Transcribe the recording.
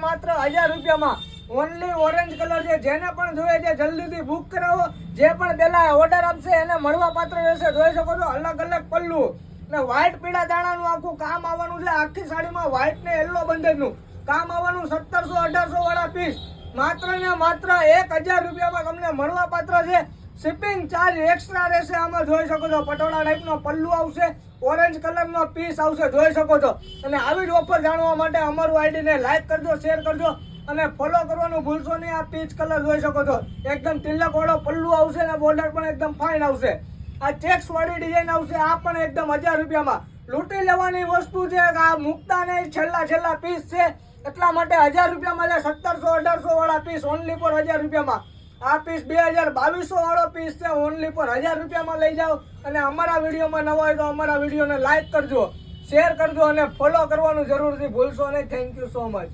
માત્ર 1000 રૂપિયામાં only orange colour છે। જેને પણ જોઈએ છે જલ્દીથી બુક કરાવો। જે પણ પહેલા ઓર્ડર આપશે એને મળવા પાત્ર રહેશે। જોઈ શકો છો અલગ અલગ પલ્લુ ને વ્હાઈટ પીળા દાણાનું આખું કામ આવવાનું છે। આખી સાડીમાં વ્હાઈટ ને યલો બંધેજનું કામ આવવાનું। 1700-1800 વાળા પીસ માત્ર ને માત્ર 1000 રૂપિયામાં તમને મળવા પાત્ર છે। શિપિંગ ચાર્જ એક્સ્ટ્રા રહેશે। આમાં જોઈ શકો છો પટોળા ટાઈપનો પલ્લુ આવશે, ઓરેન્જ કલરનો પીસ આવશે, જોઈ શકો છો। અને આવી જ ઓફર જાણવા માટે અમારું આઈડીને લાઈક કરજો, શેર કરજો અને ફોલો કરવાનું ભૂલશો નહીં। આ પીચ કલર જોઈ શકો છો એકદમ તિલક વાળો પલ્લુ આવશે અને બોર્ડર પણ એકદમ ફાઇન આવશે। આ ચેક્સ વાળી ડિઝાઇન આવશે। આ પણ એકદમ 1000 રૂપિયામાં લૂંટી લેવાની વસ્તુ છે। આ મુકતા નહીં, છેલ્લા પીસ છે એટલા માટે 1000 રૂપિયામાં છે। 1700-1800 વાળા પીસ ઓનલી પર 1000 રૂપિયામાં। આ પીસ 2000-2200 વાળો પીસ છે ઓનલી પર 1000 રૂપિયામાં લઈ જાઓ। અને અમારા વિડીયોમાં નવા હોય તો અમારા વિડીયોને લાઈક કરજો, શેર કરજો અને ફોલો કરવાનું જરૂરથી ભૂલશો નહીં। Thank you so much.